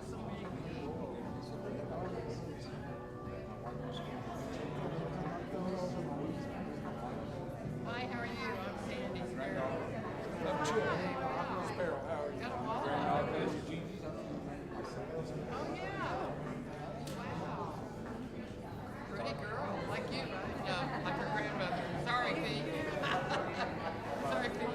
so many people. Hi, how are you? I'm Sandy Sparrow. I'm Chip. Sparrow, how are you? Got a Grand wallet. Alpes, Eugene. Oh, yeah. Wow. Pretty girl, like you, right? No, like her grandmother. Sorry, Pete. Sorry, Pete.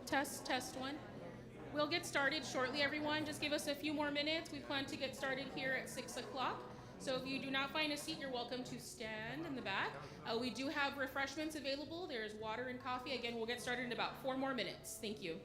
Test, test one. We'll get started shortly, everyone. Just give us a few more minutes. We plan to get started here at 6 o'clock. So if you do not find a seat, you're welcome to stand in the back. We do have refreshments available. There's water and coffee. Again, we'll get started in about 4 more minutes. Thank you.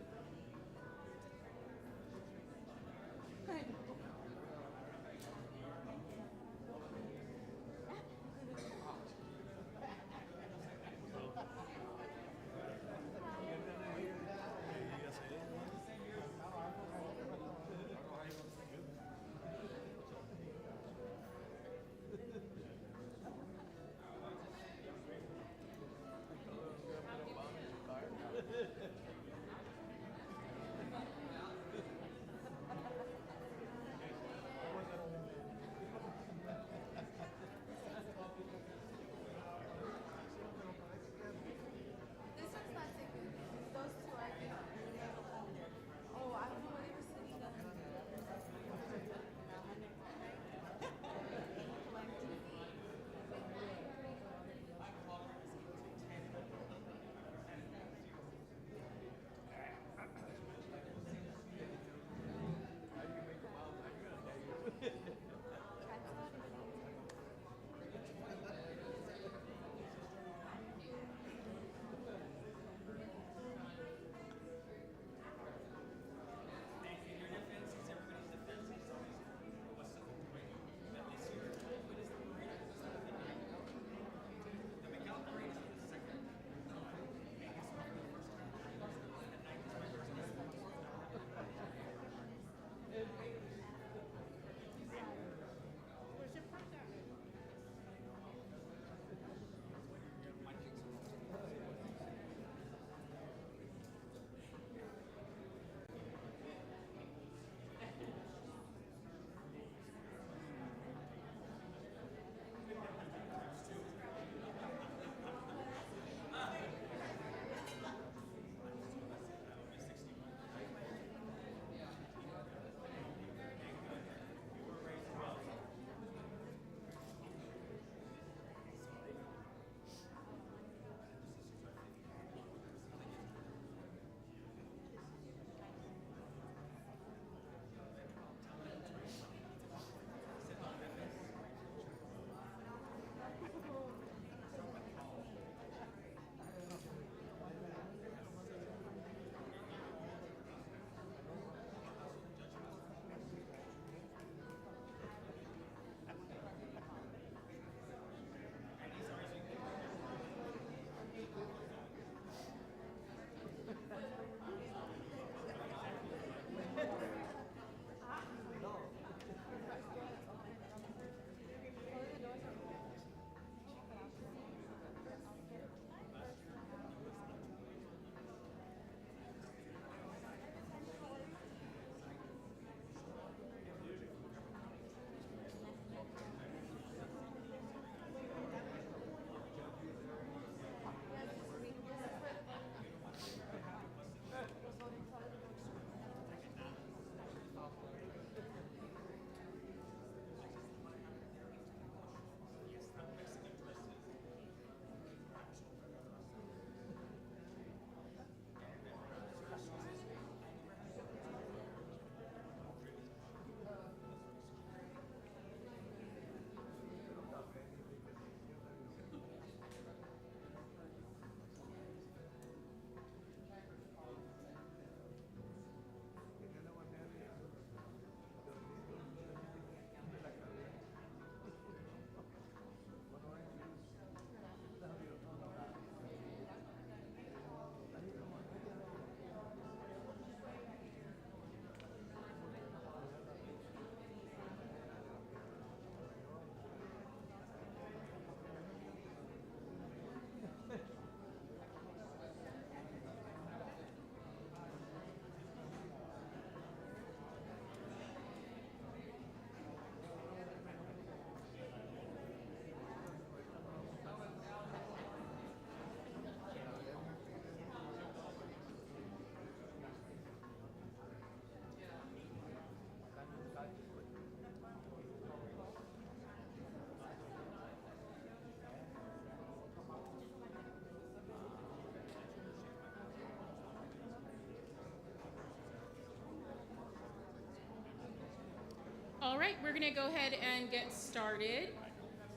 right, we're going to go ahead and get started.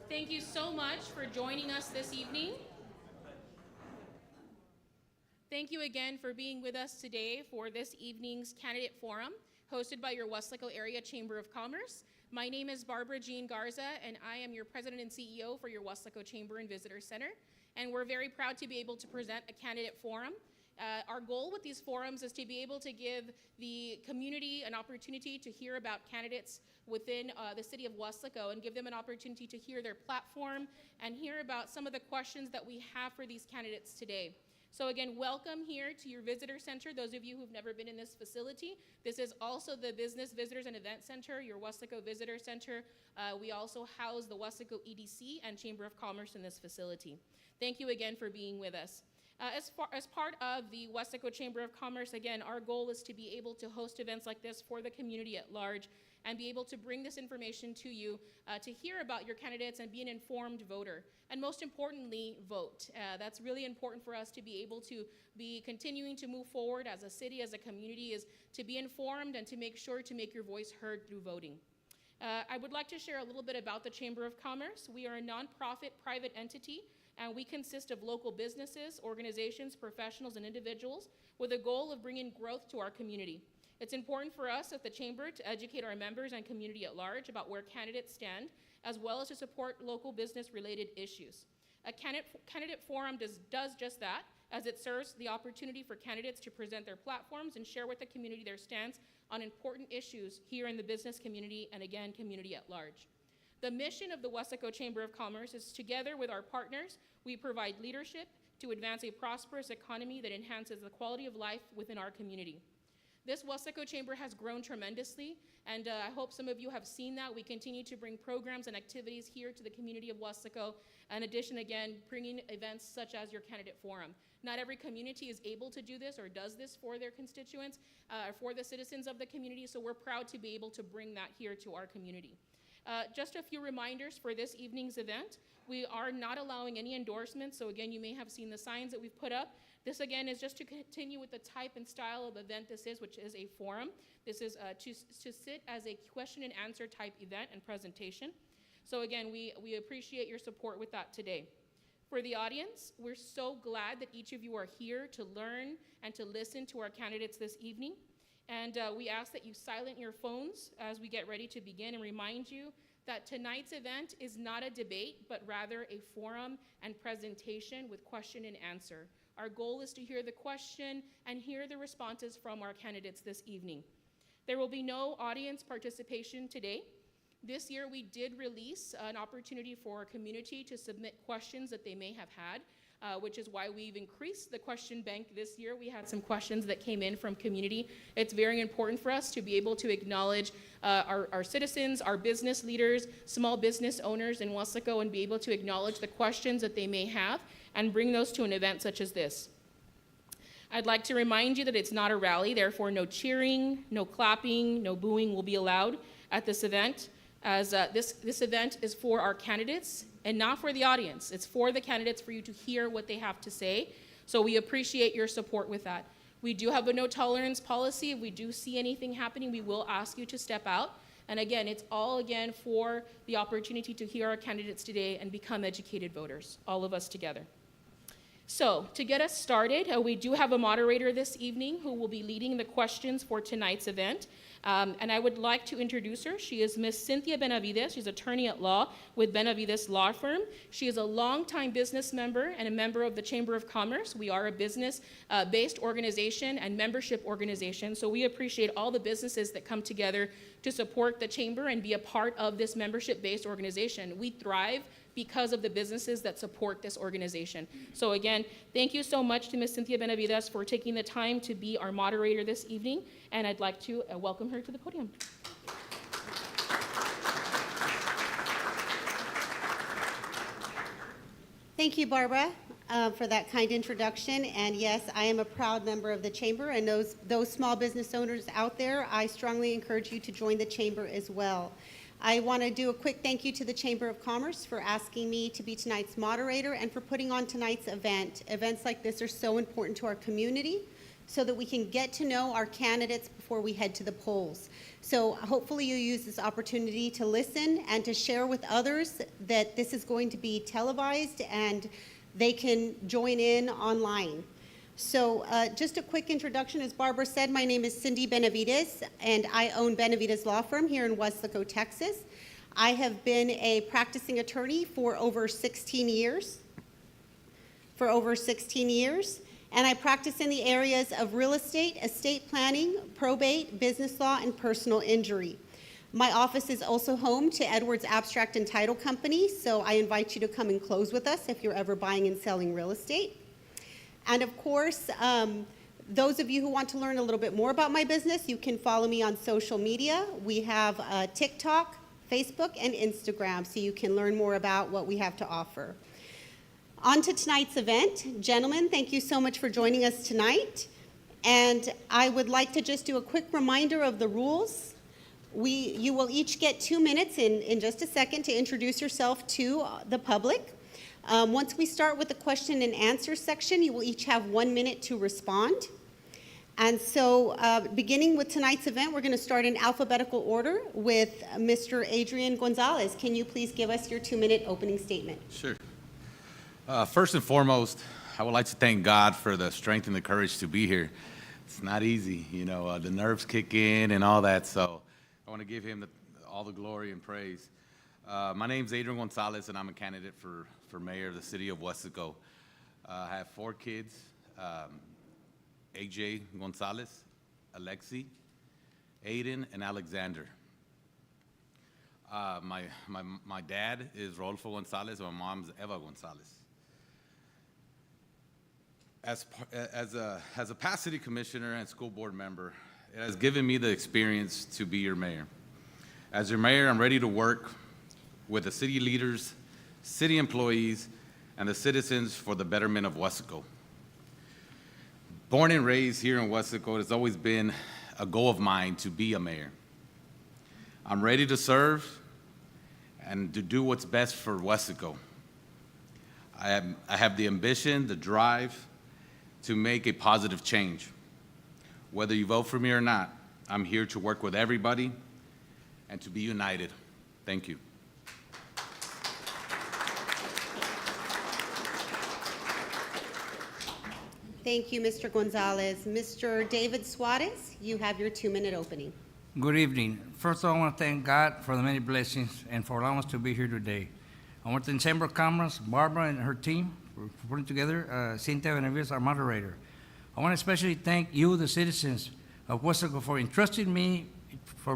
Thank you so much for joining us this evening. Thank you again for being with us today for this evening's candidate forum hosted by your Weslaco Area Chamber of Commerce. My name is Barbara Jean Garza, and I am your president and CEO for your Weslaco Chamber and Visitor Center. And we're very proud to be able to present a candidate forum. Our goal with these forums is to be able to give the community an opportunity to hear about candidates within the city of Weslaco and give them an opportunity to hear their platform and hear about some of the questions that we have for these candidates today. So again, welcome here to your visitor center, those of you who've never been in this facility. This is also the Business Visitors and Event Center, your Weslaco Visitor Center. We also house the Weslaco EDC and Chamber of Commerce in this facility. Thank you again for being with us. As part of the Weslaco Chamber of Commerce, again, our goal is to be able to host events like this for the community at large and be able to bring this information to you to hear about your candidates and be an informed voter. And most importantly, vote. That's really important for us to be able to be continuing to move forward as a city, as a community, is to be informed and to make sure to make your voice heard through voting. I would like to share a little bit about the Chamber of Commerce. We are a nonprofit private entity, and we consist of local businesses, organizations, professionals, and individuals with a goal of bringing growth to our community. It's important for us at the Chamber to educate our members and community at large about where candidates stand, as well as to support local business-related issues. A candidate forum does just that, as it serves the opportunity for candidates to present their platforms and share with the community their stance on important issues here in the business community and, again, community at large. The mission of the Weslaco Chamber of Commerce is, together with our partners, we provide leadership to advance a prosperous economy that enhances the quality of life within our community. This Weslaco Chamber has grown tremendously, and I hope some of you have seen that. We continue to bring programs and activities here to the community of Weslaco. In addition, again, bringing events such as your candidate forum. Not every community is able to do this or does this for their constituents, for the citizens of the community, so we're proud to be able to bring that here to our community. Just a few reminders for this evening's event. We are not allowing any endorsements, so again, you may have seen the signs that we've put up. This again is just to continue with the type and style of event this is, which is a forum. This is to sit as a question and answer type event and presentation. So again, we appreciate your support with that today. For the audience, we're so glad that each of you are here to learn and to listen to our candidates this evening. And we ask that you silent your phones as we get ready to begin and remind you that tonight's event is not a debate, but rather a forum and presentation with question and answer. Our goal is to hear the question and hear the responses from our candidates this evening. There will be no audience participation today. This year we did release an opportunity for our community to submit questions that they may have had, which is why we've increased the question bank this year. We had some questions that came in from community. It's very important for us to be able to acknowledge our citizens, our business leaders, small business owners in Weslaco, and be able to acknowledge the questions that they may have and bring those to an event such as this. I'd like to remind you that it's not a rally, therefore no cheering, no clapping, no booing will be allowed at this event, as this event is for our candidates and not for the audience. It's for the candidates, for you to hear what they have to say. So we appreciate your support with that. We do have a no tolerance policy. If we do see anything happening, we will ask you to step out. And again, it's all again for the opportunity to hear our candidates today and become educated voters, all of us together. So to get us started, we do have a moderator this evening who will be leading the questions for tonight's event. And I would like to introduce her. She is Miss Cynthia Benavides. She's attorney at law with Benavides Law Firm. She is a longtime business member and a member of the Chamber of Commerce. We are a business-based organization and membership organization, so we appreciate all the businesses that come together to support the Chamber and be a part of this membership-based organization. We thrive because of the businesses that support this organization. So again, thank you so much to Ms. Cynthia Benavides for taking the time to be our moderator this evening, and I'd like to welcome her to the podium. Thank you, Barbara, for that kind introduction. And yes, I am a proud member of the Chamber, and those small business owners out there, I strongly encourage you to join the Chamber as well. I want to do a quick thank you to the Chamber of Commerce for asking me to be tonight's moderator and for putting on tonight's event. Events like this are so important to our community, so that we can get to know our candidates before we head to the polls. So hopefully you use this opportunity to listen and to share with others that this is going to be televised and they can join in online. So just a quick introduction. As Barbara said, my name is Cindy Benavides, and I own Benavides Law Firm here in Weslaco, Texas. I have been a practicing attorney for over 16 years. And I practice in the areas of real estate, estate planning, probate, business law, and personal injury. My office is also home to Edwards Abstract and Title Company, so I invite you to come and close with us if you're ever buying and selling real estate. And of course, those of you who want to learn a little bit more about my business, you can follow me on social media. We have TikTok, Facebook, and Instagram, so you can learn more about what we have to offer. On to tonight's event. Gentlemen, thank you so much for joining us tonight. And I would like to just do a quick reminder of the rules. You will each get 2 minutes in just a second to introduce yourself to the public. Once we start with the question and answer section, you will each have 1 minute to respond. And so beginning with tonight's event, we're going to start in alphabetical order with Mr. Adrian Gonzalez. Can you please give us your 2-minute opening statement? Sure. First and foremost, I would like to thank God for the strength and the courage to be here. It's not easy, the nerves kick in and all that, so I want to give him all the glory and praise. My name's Adrian Gonzalez, and I'm a candidate for mayor of the city of Weslaco. I have 4 kids, AJ Gonzalez, Alexi, Aiden, and Alexander. My dad is Rodolfo Gonzalez, and my mom's Eva Gonzalez. As a past city commissioner and school board member, it has given me the experience to be your mayor. As your mayor, I'm ready to work with the city leaders, city employees, and the citizens for the betterment of Weslaco. Born and raised here in Weslaco, it has always been a goal of mine to be a mayor. I'm ready to serve and to do what's best for Weslaco. I have the ambition, the drive to make a positive change. Whether you vote for me or not, I'm here to work with everybody and to be united. Thank you. Thank you, Mr. Gonzalez. Mr. David Suarez, you have your 2-minute opening. Good evening. First of all, I want to thank God for the many blessings and for allowing us to be here today. I want to thank Chamber of Commerce, Barbara and her team for putting together Cynthia Benavides, our moderator. I want to especially thank you, the citizens of Weslaco, for entrusting me, for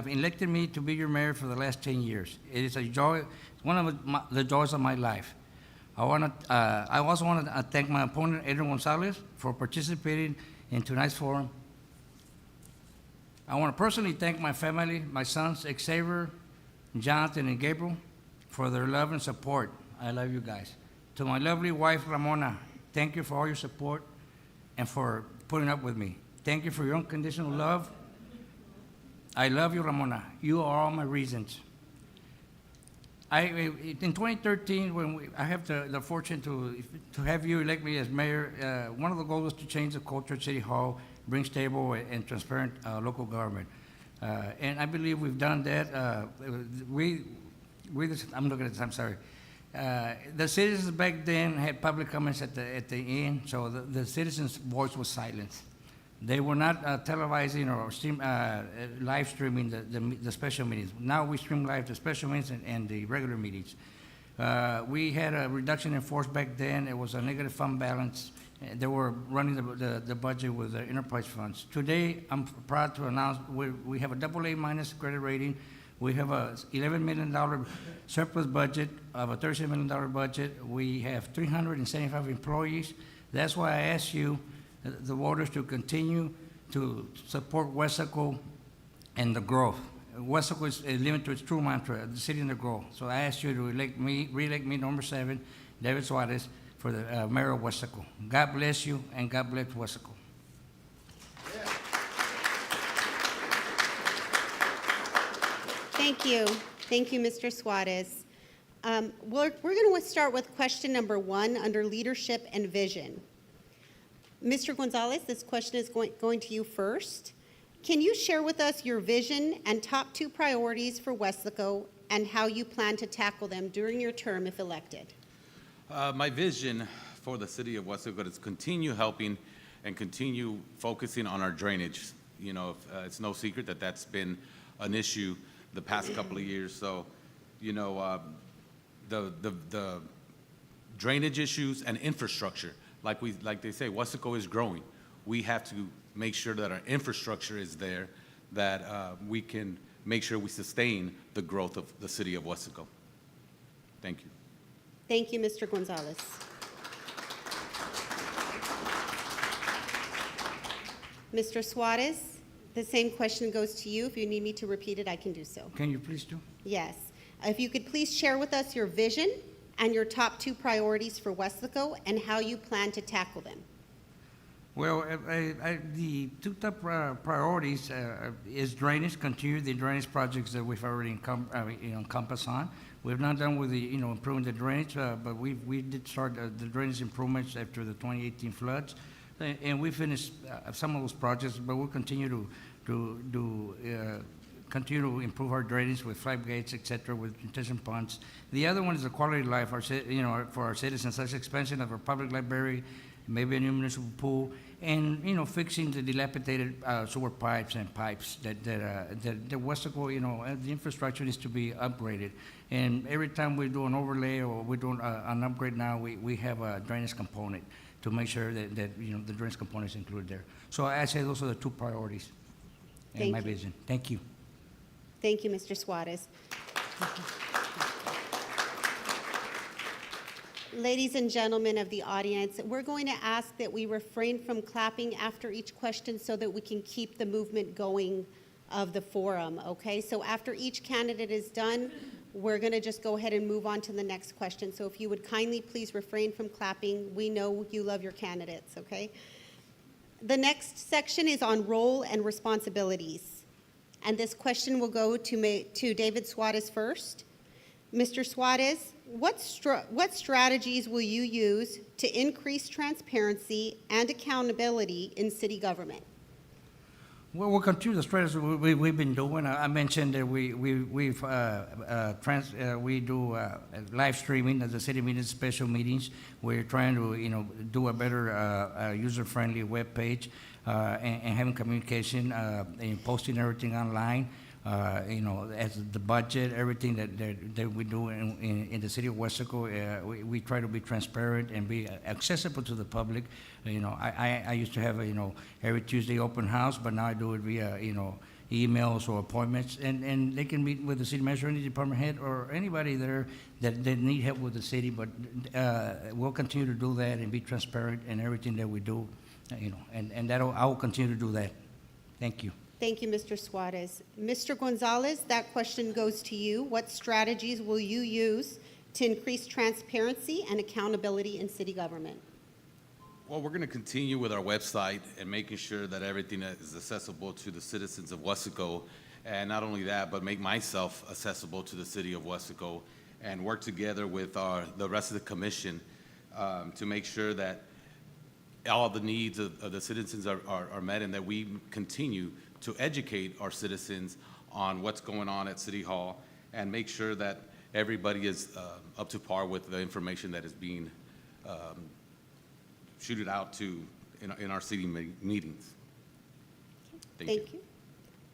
electing me to be your mayor for the last 10 years. It is a joy, one of the joys of my life. I also want to thank my opponent, Adrian Gonzalez, for participating in tonight's forum. I want to personally thank my family, my sons, Xavier, Jonathan, and Gabriel, for their love and support. I love you guys. To my lovely wife, Ramona, thank you for all your support and for putting up with me. Thank you for your unconditional love. I love you, Ramona. You are all my reasons. In 2013, when I have the fortune to have you elect me as mayor, one of the goals was to change the culture at City Hall, bring stable and transparent local government. And I believe we've done that. I'm looking at this, I'm sorry. The citizens back then had public comments at the end, so the citizens' voice was silenced. They were not televising or live streaming the special meetings. Now we stream live the special meetings and the regular meetings. We had a reduction in force back then. It was a negative fund balance. They were running the budget with the enterprise funds. Today, I'm proud to announce we have a AA- credit rating. We have a $11 million surplus budget of a $37 million budget. We have 375 employees. That's why I ask you, the voters, to continue to support Weslaco and the growth. Weslaco is limited to its true mantra, the city and the growth. So I ask you to re-elect me, number 7, David Suarez, for the mayor of Weslaco. God bless you, and God bless Weslaco. Thank you. Thank you, Mr. Suarez. We're going to start with question number 1 under leadership and vision. Mr. Gonzalez, this question is going to you first. Can you share with us your vision and top 2 priorities for Weslaco and how you plan to tackle them during your term if elected? My vision for the city of Weslaco is continue helping and continue focusing on our drainage. You know, it's no secret that that's been an issue the past couple of years. So, you know, the drainage issues and infrastructure, like they say, Weslaco is growing. We have to make sure that our infrastructure is there, that we can make sure we sustain the growth of the city of Weslaco. Thank you. Thank you, Mr. Gonzalez. Mr. Suarez, the same question goes to you. If you need me to repeat it, I can do so. Can you please do? Yes. If you could please share with us your vision and your top 2 priorities for Weslaco and how you plan to tackle them. Well, the 2 top priorities is drainage, continue the drainage projects that we've already encompassed on. We've not done with the, improving the drainage, but we did start the drainage improvements after the 2018 floods. And we finished some of those projects, but we'll continue to continue to improve our drainage with flood gates, et cetera, with retention ponds. The other one is the quality of life, for our citizens, such expansion of our public library, maybe a new municipal pool, and, fixing the dilapidated sewer pipes and pipes that Weslaco, the infrastructure needs to be upgraded. And every time we do an overlay or we do an upgrade now, we have a drainage component to make sure that the drainage component is included there. So I say those are the 2 priorities in Thank my you. vision. Thank you. Thank you, Mr. Suarez. Ladies and gentlemen of the audience, we're going to ask that we refrain from clapping after each question so that we can keep the movement going of the forum, okay? So after each candidate is done, we're going to just go ahead and move on to the next question. So if you would kindly please refrain from clapping. We know you love your candidates, okay? The next section is on role and responsibilities. And this question will go to David Suarez first. Mr. Suarez, what strategies will you use to increase transparency and accountability in city government? Well, we'll continue the strategy we've been doing. I mentioned that we do live streaming of the city meetings, special meetings. We're trying to, do a better user-friendly web page and having communication and posting everything online. As the budget, everything that we do in the city of Weslaco, we try to be transparent and be accessible to the public. I used to have every Tuesday open house, but now I do it via emails or appointments, and they can meet with the city manager, any department head, or anybody there that need help with the city. But we'll continue to do that and be transparent in everything that we do, and I will continue to do that. Thank you. Thank you, Mr. Suarez. Mr. Gonzalez, that question goes to you. What strategies will you use to increase transparency and accountability in city government? Well, we're going to continue with our website and making sure that everything is accessible to the citizens of Weslaco. And not only that, but make myself accessible to the city of Weslaco and work together with the rest of the commission to make sure that all the needs of the citizens are met, and that we continue to educate our citizens on what's going on at City Hall and make sure that everybody is up to par with the information that is being shooted out to in our city meetings. Thank you.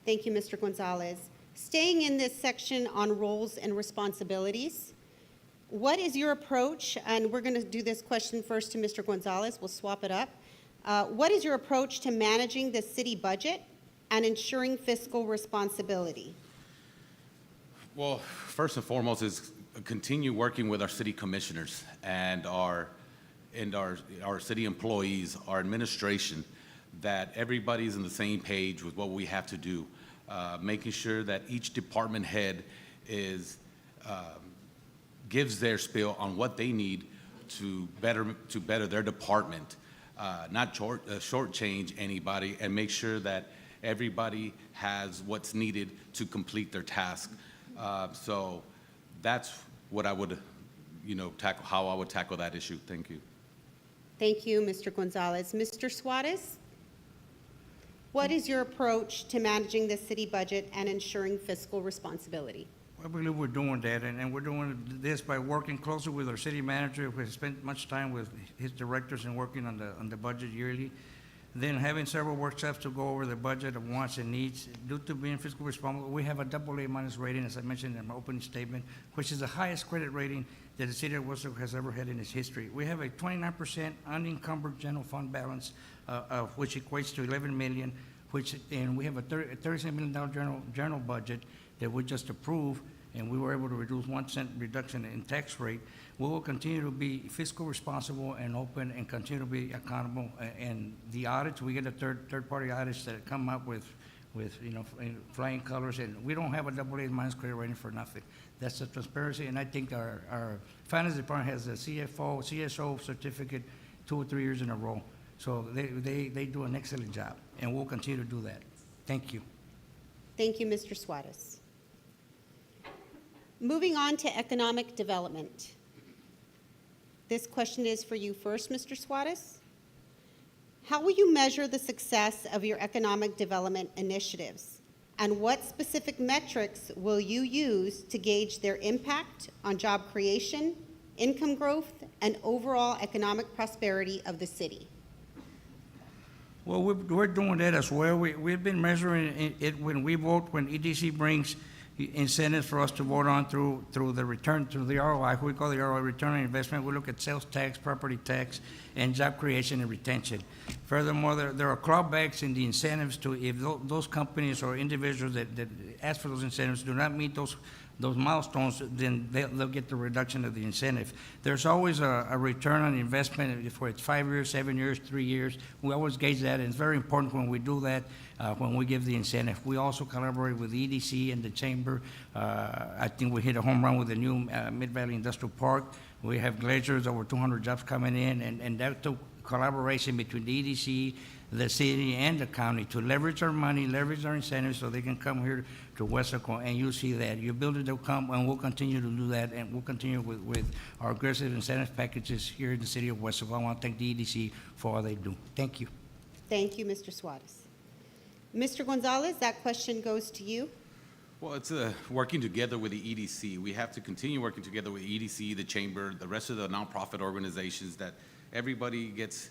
Thank you, Mr. Gonzalez. Staying in this section on roles and responsibilities, what is your approach, and we're going to do this question first to Mr. Gonzalez, we'll swap it up. What is your approach to managing the city budget and ensuring fiscal responsibility? Well, first and foremost is continue working with our city commissioners and our city employees, our administration, that everybody's on the same page with what we have to do, making sure that each department head gives their spiel on what they need to better their department, not shortchange anybody, and make sure that everybody has what's needed to complete their task. So that's what I would, tackle, how I would tackle that issue. Thank you. Thank you, Mr. Gonzalez. Mr. Suarez, what is your approach to managing the city budget and ensuring fiscal responsibility? I believe we're doing that, and we're doing this by working closely with our city manager, who has spent much time with his directors and working on the budget yearly. Then having several workshops to go over the budget of wants and needs. Due to being fiscally responsible, we have a AA- rating, as I mentioned in my opening statement, which is the highest credit rating that the city of Weslaco has ever had in its history. We have a 29% unencumbered general fund balance, which equates to 11 million, and we have a $37 million general budget that we just approved, and we were able to reduce 1 cent reduction in tax rate. We will continue to be fiscal responsible and open and continue to be accountable. And the audits, we get a third-party audits that come up with flying colors, and we don't have a AA- credit rating for nothing. That's the transparency, and I think our finance department has a CSO certificate 2 or 3 years in a row. So they do an excellent job, and we'll continue to do that. Thank you. Thank you, Mr. Suarez. Moving on to economic development. This question is for you first, Mr. Suarez. How will you measure the success of your economic development initiatives? And what specific metrics will you use to gauge their impact on job creation, income growth, and overall economic prosperity of the city? Well, we're doing that as well. We've been measuring it when we vote, when EDC brings incentives for us to vote on through the return, through the ROI, we call the ROI, return on investment. We look at sales tax, property tax, and job creation and retention. Furthermore, there are clawbacks in the incentives to, if those companies or individuals that ask for those incentives do not meet those milestones, then they'll get the reduction of the incentive. There's always a return on investment, if it's 5 years, 7 years, 3 years. We always gauge that, and it's very important when we do that, when we give the incentive. We also collaborate with the EDC and the Chamber. I think we hit a home run with the new Mid-Valley Industrial Park. We have glaciers, over 200 jobs coming in, and that took collaboration between the EDC, the city, and the county to leverage our money, leverage our incentives so they can come here to Weslaco, and you see that. You build it, they'll come, and we'll continue to do that, and we'll continue with our aggressive incentive packages here in the city of Weslaco. I want to thank the EDC for all they do. Thank you. Thank you, Mr. Suarez. Mr. Gonzalez, that question goes to you. Well, it's working together with the EDC. We have to continue working together with EDC, the Chamber, the rest of the nonprofit organizations, that everybody gets,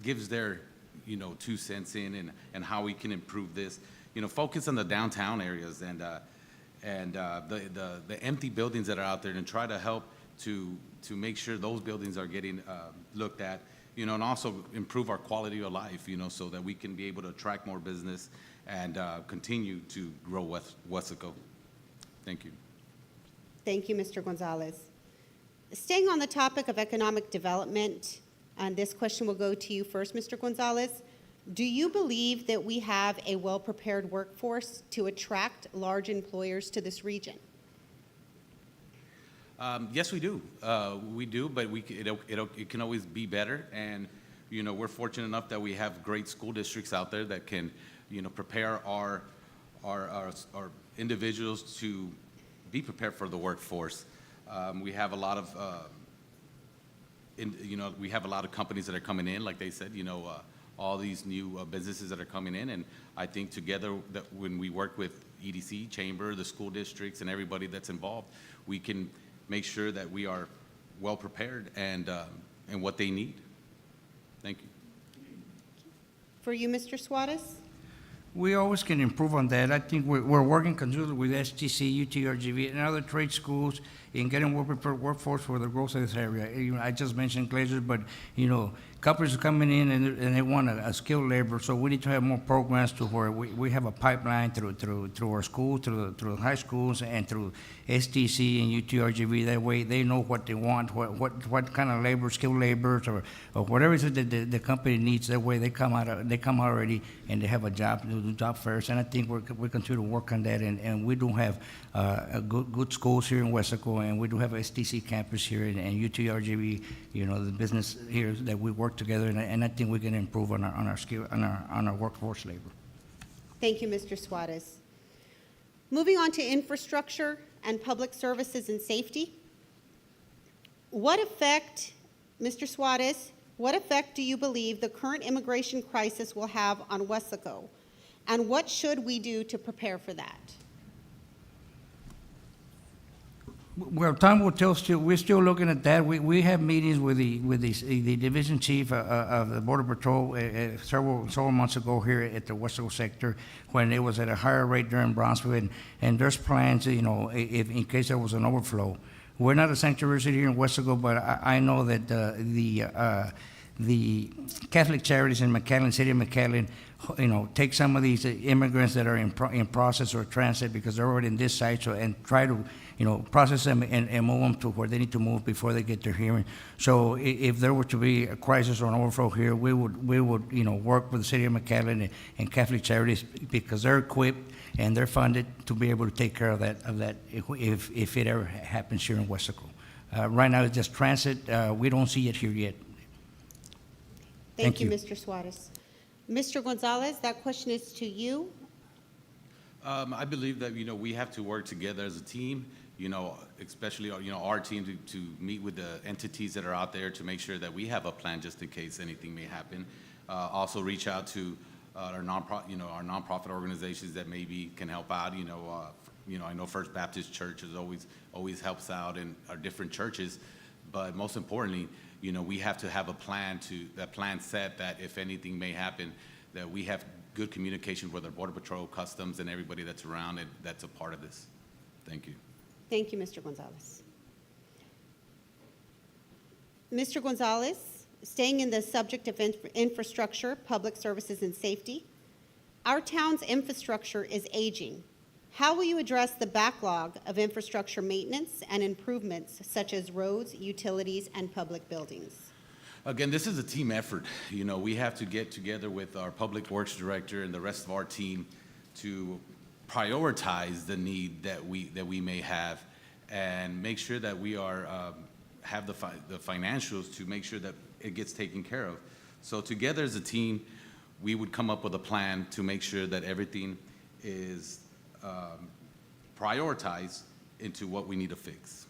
gives their, 2 cents in, and how we can improve this. Focus on the downtown areas and the empty buildings that are out there, and try to help to make sure those buildings are getting looked at, and also improve our quality of life, so that we can be able to attract more business and continue to grow Weslaco. Thank you. Thank you, Mr. Gonzalez. Staying on the topic of economic development, and this question will go to you first, Mr. Gonzalez. Do you believe that we have a well-prepared workforce to attract large employers to this region? Yes, we do. We do, but it can always be better. And, we're fortunate enough that we have great school districts out there that can, prepare our individuals to be prepared for the workforce. We have a lot of, we have a lot of companies that are coming in, like they said, all these new businesses that are coming in. And I think together, that when we work with EDC, Chamber, the school districts, and everybody that's involved, we can make sure that we are well prepared and what they need. Thank you. For you, Mr. Suarez? We always can improve on that. I think we're working conjointly with STC, UTRGV, and other trade schools in getting well-prepared workforce for the growth of this area. I just mentioned glaciers, but, companies are coming in and they want a skilled labor, so we need to have more programs to where we have a pipeline through our school, through the high schools, and through STC and UTRGV. That way they know what they want, what kind of labor, skilled laborers, or whatever it is that the company needs. That way they come out already and they have a job, do job fairs. And I think we continue to work on that, and we do have good schools here in Weslaco, and we do have a STC campus here and UTRGV, the business here that we work together, and I think we can improve on our skill, on our workforce labor. Thank you, Mr. Suarez. Moving on to infrastructure and public services and safety. What effect, Mr. Suarez, what effect do you believe the current immigration crisis will have on Weslaco? And what should we do to prepare for that? Well, time will tell. We're still looking at that. We have meetings with the division chief of the Border Patrol several months ago here at the Weslaco sector when it was at a higher rate during Brownsville, and there's plans, if in case there was an overflow. We're not a sanctuary city here in Weslaco, but I know that the Catholic Charities in McAllen, city of McAllen, take some of these immigrants that are in process or transit because they're already in this site, and try to, process them and move them to where they need to move before they get their hearing. So if there were to be a crisis or an overflow here, we would, work with the city of McAllen and Catholic Charities because they're equipped and they're funded to be able to take care of that if it ever happens here in Weslaco. Right now, it's just transit. We don't see it here yet. Thank you, Mr. Suarez. Mr. Gonzalez, that question is to you. I believe that, we have to work together as a team, especially, our team to meet with the entities that are out there to make sure that we have a plan just in case anything may happen. Also reach out to our nonprofit organizations that maybe can help out. I know First Baptist Church is always helps out in our different churches, but most importantly, we have to have a plan set that if anything may happen, that we have good communication with our Border Patrol, Customs, and everybody that's around it that's a part of this. Thank you. Thank you, Mr. Gonzalez. Mr. Gonzalez, staying in the subject of infrastructure, public services, and safety, our town's infrastructure is aging. How will you address the backlog of infrastructure maintenance and improvements such as roads, utilities, and public buildings? Again, this is a team effort. We have to get together with our Public Works Director and the rest of our team to prioritize the need that we may have and make sure that we have the financials to make sure that it gets taken care of. So together as a team, we would come up with a plan to make sure that everything is prioritized into what we need to fix.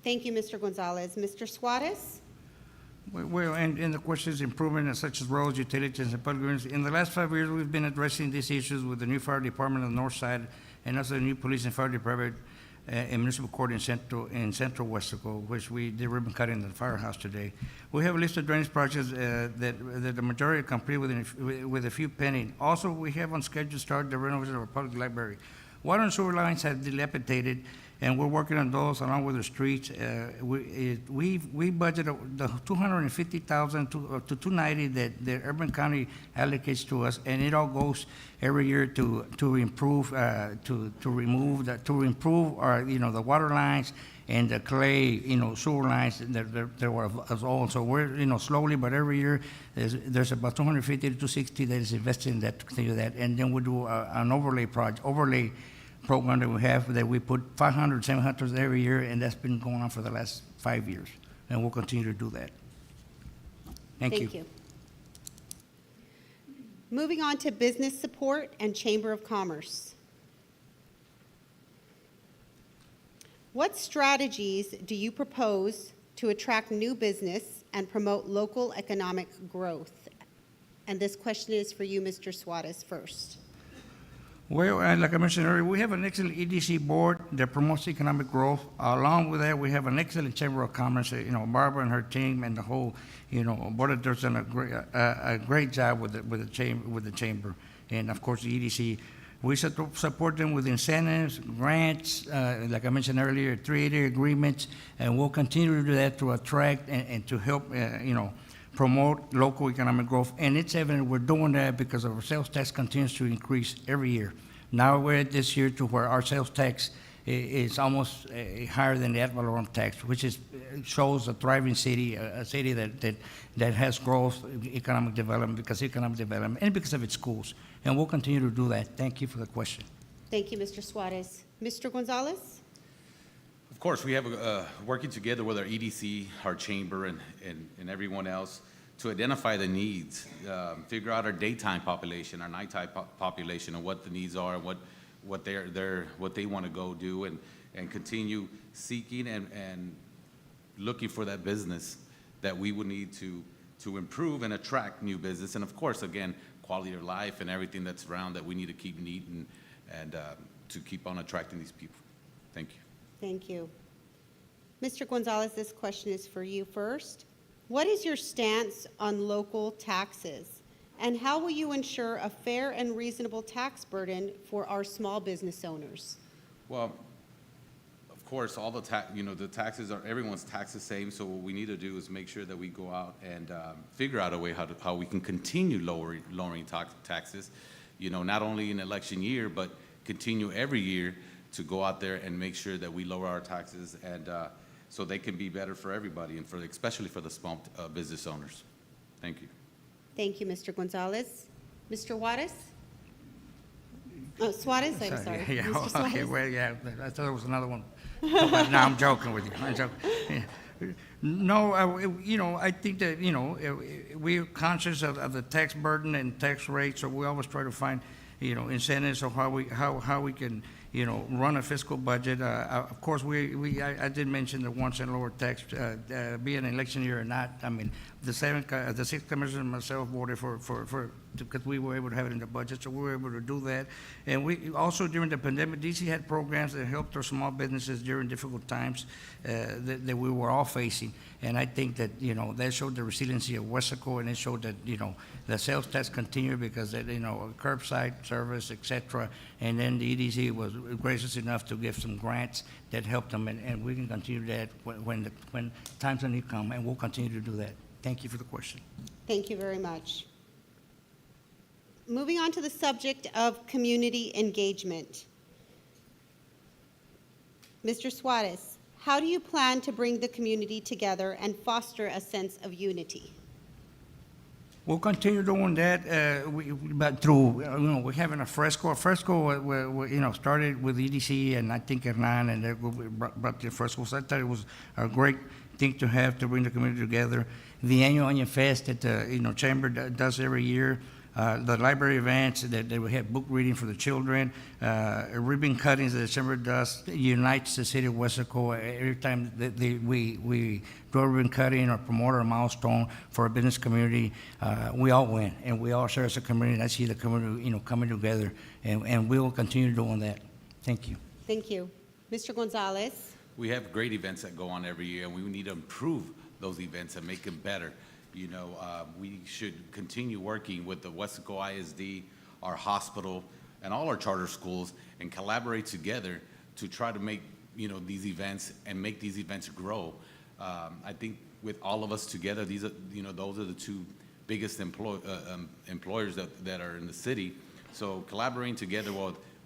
Thank you, Mr. Gonzalez. Mr. Suarez? Well, and the question is improvement such as roads, utilities, and public buildings. In the last 5 years, we've been addressing these issues with the new fire department on the north side and also the new police and fire department and municipal court in central Weslaco, which we did ribbon cutting in the firehouse today. We have a list of drainage projects that the majority are complete with a few pending. Also, we have on schedule to start the renovation of our public library. Water and sewer lines have dilapidated, and we're working on those along with the streets. We budgeted the $250,000 to $290 that the Urban County allocates to us, and it all goes every year to improve to improve our the water lines and the clay sewer lines that were as old. So we're slowly, but every year there's about 250 to 260 that is invested in that to continue that, and then we do an overlay program that we have that we put 500, 700 every year, and that's been going on for the last 5 years, and we'll continue to do that. Thank you. Moving on to business support and Chamber of Commerce. What strategies do you propose to attract new business and promote local economic growth? And this question is for you, Mr. Suarez, first. Well, like I mentioned earlier, we have an excellent EDC board that promotes economic growth. Along with that, we have an excellent Chamber of Commerce. Barbara and her team and the whole, board of directors done a great job with the chamber, and of course the EDC. We support them with incentives, grants, like I mentioned earlier, 380 agreements, and we'll continue to do that to attract and to help, promote local economic growth. And it's evident we're doing that because our sales tax continues to increase every year. Now we're at this year to where our sales tax is almost higher than the ad valorem tax, which shows a thriving city, a city that has growth, economic development, because of its schools. And we'll continue to do that. Thank you for the question. Thank you, Mr. Suarez. Mr. Gonzalez? Of course, we have working together with our EDC, our chamber, and everyone else to identify the needs, figure out our daytime population, our nighttime population, and what the needs are, and what they want to go do, and continue seeking and looking for that business that we would need to improve and attract new business. And of course, again, quality of life and everything that's around that we need to keep neat and to keep on attracting these people. Thank you. Thank you. Mr. Gonzalez, this question is for you first. What is your stance on local taxes? And how will you ensure a fair and reasonable tax burden for our small business owners? Well, of course, all the the taxes are, everyone's taxed the same, so what we need to do is make sure that we go out and figure out a way how we can continue lowering taxes, not only in election year, but continue every year to go out there and make sure that we lower our taxes and so they can be better for everybody and especially for the small business owners. Thank you. Thank you, Mr. Gonzalez. Mr. Juarez? Oh, Suarez, I'm sorry. Yeah, Mr. Suarez? okay, well, yeah, I thought it was another one. But now I'm joking with you. I'm joking. Yeah. No, I think that, we're conscious of the tax burden and tax rate, so we always try to find, incentives of how we can, run a fiscal budget. Of course, I did mention the 1 cent lower tax, be an election year or not. I mean, the 6 commissioners and myself voted because we were able to have it in the budget, so we were able to do that. And we also, during the pandemic, DC had programs that helped our small businesses during difficult times that we were all facing. And I think that, that showed the resiliency of Weslaco, and it showed that, the sales tax continued because, curbside service, et cetera. And then the EDC was gracious enough to give some grants that helped them, and we can continue that when times when need come, and we'll continue to do that. Thank you for the question. Thank you very much. Moving on to the subject of community engagement. Mr. Suarez, how do you plan to bring the community together and foster a sense of unity? We'll continue doing that, but through, we're having a fresco. A fresco, started with EDC and I think Hernan, and they brought the fresco. So I thought it was a great thing to have to bring the community together. The annual Onion Fest that the Chamber does every year. The library events that we have book reading for the children, ribbon cuttings that the Chamber does unites the city of Weslaco. Every time that we do a ribbon cutting or promote a milestone for a business community, we all win and we all share as a community. And I see the community, coming together, and we will continue doing that. Thank you. Thank you. Mr. Gonzalez? We have great events that go on every year, and we need to improve those events and make them better. We should continue working with the Weslaco ISD, our hospital, and all our charter schools, and collaborate together to try to make, these events and make these events grow. I think with all of us together, these are, those are the two biggest employers that are in the city. So collaborating together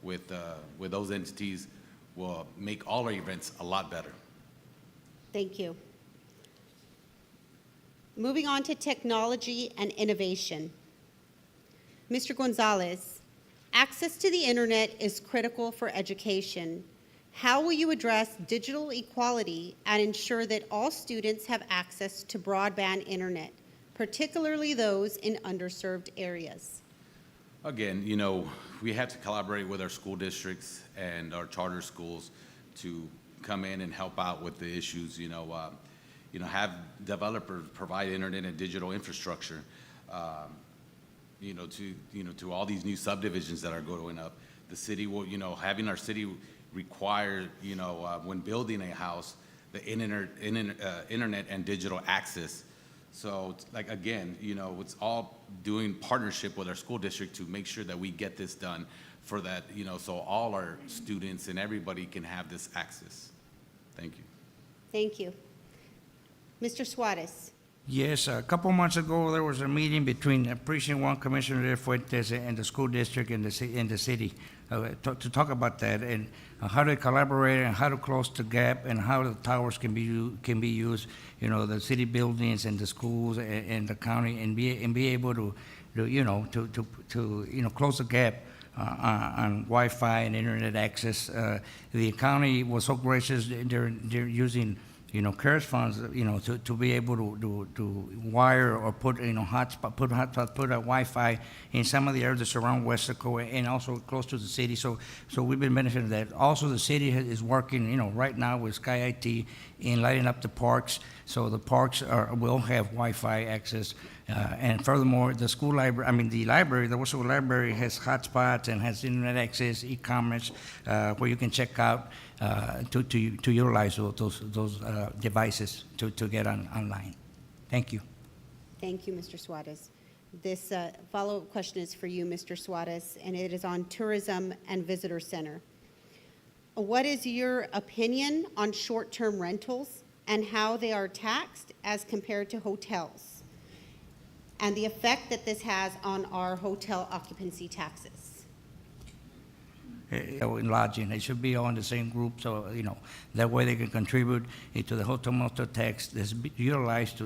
with those entities will make all our events a lot better. Thank you. Moving on to technology and innovation. Mr. Gonzalez, access to the internet is critical for education. How will you address digital equality and ensure that all students have access to broadband internet, particularly those in underserved areas? Again, we have to collaborate with our school districts and our charter schools to come in and help out with the issues, have developers provide internet and digital infrastructure, to all these new subdivisions that are going up. The city will, having our city require, when building a house, the internet and digital access. So, again, it's all doing partnership with our school district to make sure that we get this done for that, so all our students and everybody can have this access. Thank you. Thank you. Mr. Suarez. Yes, a couple months ago, there was a meeting between Precinct 1 Commissioner De Fuentes and the school district in the city to talk about that and how to collaborate and how to close the gap and how the towers can be used, the city buildings and the schools and the county and be able to close the gap on Wi-Fi and internet access. The county was so gracious. They're using CARES funds, to be able to wire or put, put a Wi-Fi in some of the areas that surround Weslaco and also close to the city. So we've been benefiting from that. Also, the city is working, right now with Sky IT in lighting up the parks. So the parks will have Wi-Fi access. And furthermore, the school library, the Weslaco Library has hotspots and has internet access, e-commerce, where you can check out to utilize those devices to get online. Thank you. Thank you, Mr. Suarez. This follow-up question is for you, Mr. Suarez, and it is on tourism and visitor center. What is your opinion on short-term rentals and how they are taxed as compared to hotels, and the effect that this has on our hotel occupancy taxes? In lodging, they should be all in the same group, so that way they can contribute to the hotel motel tax that's utilized to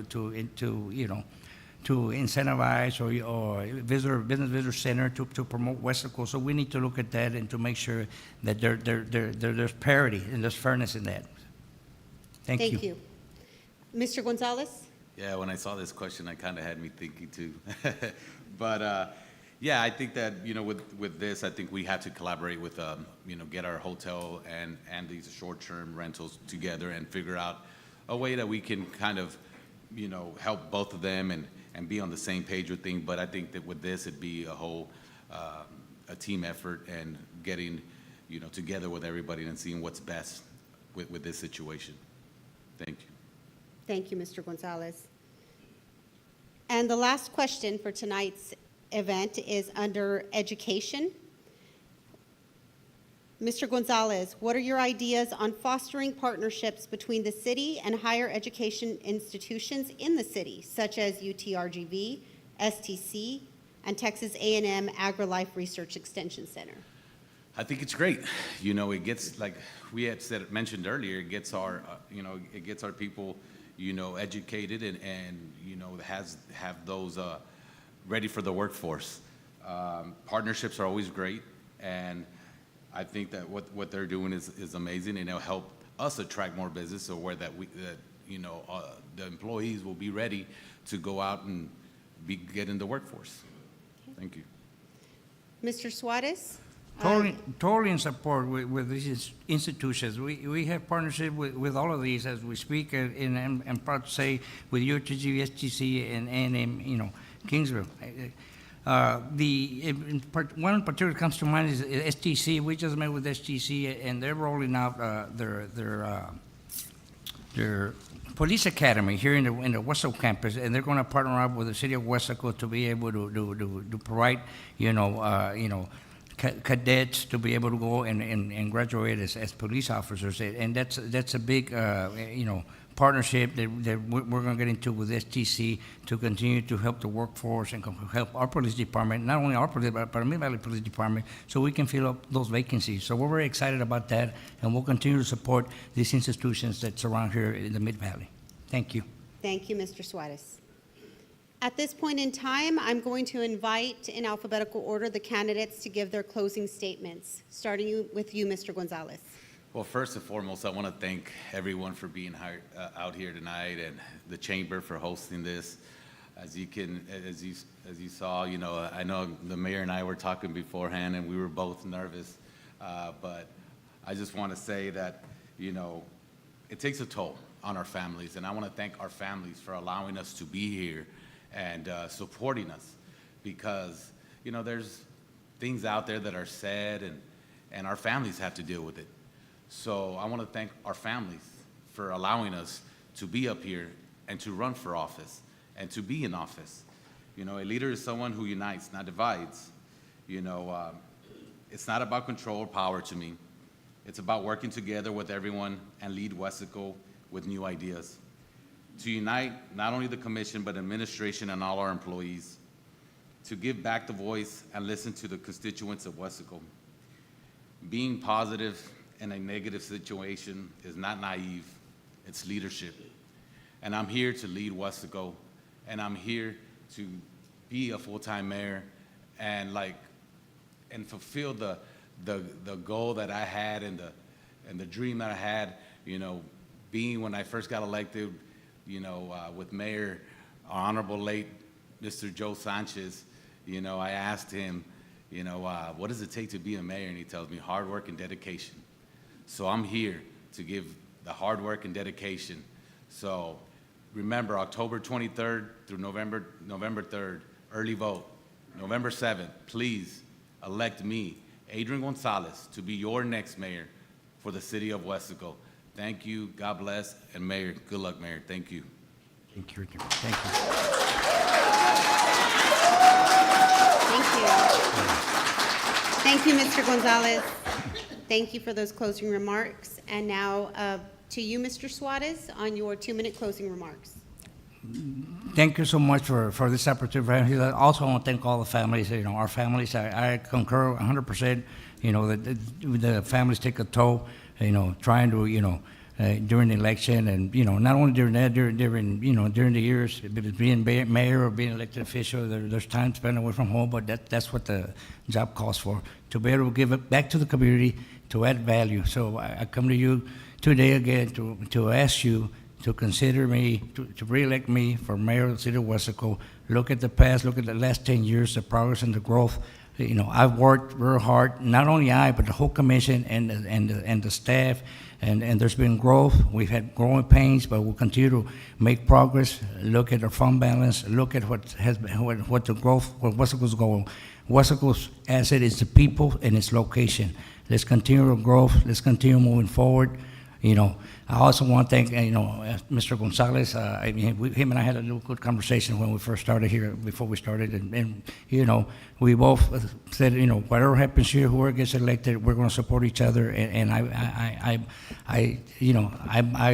incentivize or business visitor center to promote Weslaco. So we need to look at that and to make sure that there's parity and there's fairness in that. Thank you. Thank you. Mr. Gonzalez? Yeah, when I saw this question, it kind of had me thinking too. But yeah, I think that, with this, I think we have to collaborate with, get our hotel and these short-term rentals together and figure out a way that we can kind of, help both of them and be on the same page with things. But I think that with this, it'd be a whole, a team effort and getting, together with everybody and seeing what's best with this situation. Thank you. Thank you, Mr. Gonzalez. And the last question for tonight's event is under education. Mr. Gonzalez, what are your ideas on fostering partnerships between the city and higher education institutions in the city, such as UTRGV, STC, and Texas A&M AgriLife Research Extension Center? I think it's great. It gets, like we had mentioned earlier, it gets our, it gets our people, educated and have those ready for the workforce. Partnerships are always great, and I think that what they're doing is amazing, and it'll help us attract more business, so where the employees will be ready to go out and get in the workforce. Thank you. Mr. Suarez? Totally in support with these institutions. We have partnership with all of these as we speak, and I'm proud to say with UTG, STC, and A&M, Kingsville. One in particular comes to mind is STC. We just met with STC, and they're rolling out their police academy here in the Weslaco campus, and they're going to partner up with the city of Weslaco to be able to provide, cadets to be able to go and graduate as police officers, and that's a big partnership that we're going to get into with STC to continue to help the workforce and help our police department, not only our police but the Mid-Valley Police Department, so we can fill up those vacancies. So we're very excited about that, and we'll continue to support these institutions that surround here in the Mid-Valley. Thank you. Thank you, Mr. Suarez. At this point in time, I'm going to invite, in alphabetical order, the candidates to give their closing statements, starting with you, Mr. Gonzalez. Well, first and foremost, I want to thank everyone for being out here tonight, and the chamber for hosting this. As you saw, I know the mayor and I were talking beforehand, and we were both nervous. But I just want to say that, it takes a toll on our families, and I want to thank our families for allowing us to be here and supporting us, because there's things out there that are said, and our families have to deal with it. So I want to thank our families for allowing us to be up here and to run for office and to be in office. A leader is someone who unites, not divides. It's not about control or power to me. It's about working together with everyone and lead Weslaco with new ideas. To unite not only the commission, but administration and all our employees. To give back the voice and listen to the constituents of Weslaco. Being positive in a negative situation is not naive, it's leadership. And I'm here to lead Weslaco, and I'm here to be a full-time mayor and fulfill the goal that I had and the dream that I had, being when I first got elected, with Mayor, our honorable late Mr. Joe Sanchez, I asked him, what does it take to be a mayor? And he tells me hard work and dedication. So I'm here to give the hard work and dedication. So remember, October 23rd through November 3rd, early vote. November 7th, please elect me, Adrian Gonzalez, to be your next mayor for the city of Weslaco. Thank you, God bless, and Mayor, good luck, Mayor. Thank you. Thank you. Thank you. Thank you, Mr. Gonzalez. Thank you for those closing remarks. And now to you, Mr. Suarez, on your 2-minute closing remarks. Thank you so much for this opportunity. I also want to thank all the families, our families. I concur 100%, that the families take a toll, trying to, during the election and, not only during that, during the years, being mayor or being elected official, there's time spent away from home, but that's what the job calls for, to be able to give it back to the community, to add value. So I come to you today again to ask you to consider me, to re-elect me for mayor of the city of Weslaco. Look at the past, look at the last 10 years, the progress and the growth. I've worked real hard, not only I, but the whole commission and the staff, and there's been growth. We've had growing pains, but we'll continue to make progress. Look at our fund balance, look at what the growth, where Weslaco's going. Weslaco's asset is the people and its location. Let's continue our growth, let's continue moving forward. I also want to thank, Mr. Gonzalez. Him and I had a little good conversation when we first started here, before we started, and we both said, whatever happens here, whoever gets elected, we're going to support each other, and I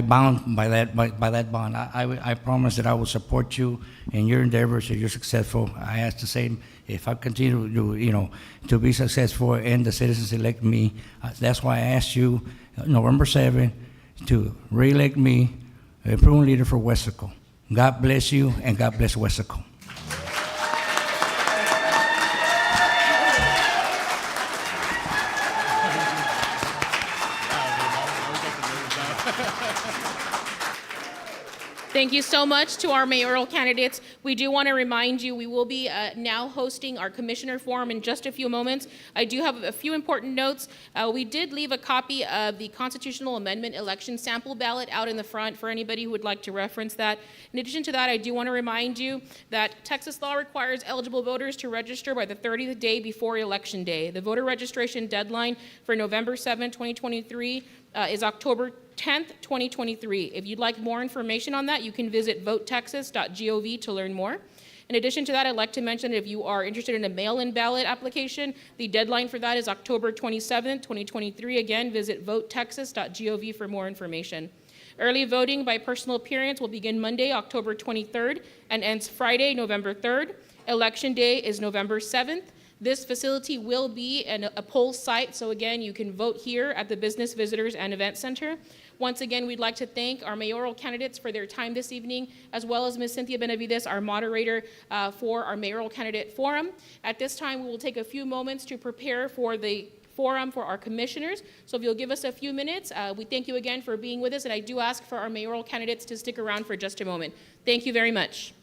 bound by that bond. I promise that I will support you in your endeavors if you're successful. I ask the same. If I continue to be successful and the citizens elect me, that's why I asked you November 7th to re-elect me a proven leader for Weslaco. God bless you, and God bless Weslaco. Thank you so much to our mayoral candidates. We do want to remind you, we will be now hosting our commissioner forum in just a few moments. I do have a few important notes. We did leave a copy of the constitutional amendment election sample ballot out in the front for anybody who would like to reference that. In addition to that, I do want to remind you that Texas law requires eligible voters to register by the 30th day before election day. The voter registration deadline for November 7, 2023 is October 10th, 2023. If you'd like more information on that, you can visit votetexas.gov to learn more. In addition to that, I'd like to mention that if you are interested in a mail-in ballot application, the deadline for that is October 27th, 2023. Again, visit votetexas.gov for more information. Early voting by personal appearance will begin Monday, October 23rd, and ends Friday, November 3rd. Election day is November 7th. This facility will be a poll site, so again, you can vote here at the Business Visitors and Event Center. Once again, we'd like to thank our mayoral candidates for their time this evening, as well as Ms. Cynthia Benavides, our moderator for our mayoral candidate forum. At this time, we will take a few moments to prepare for the forum for our commissioners. So if you'll give us a few minutes, we thank you again for being with us, and I do ask for our mayoral candidates to stick around for just a moment. Thank you very much.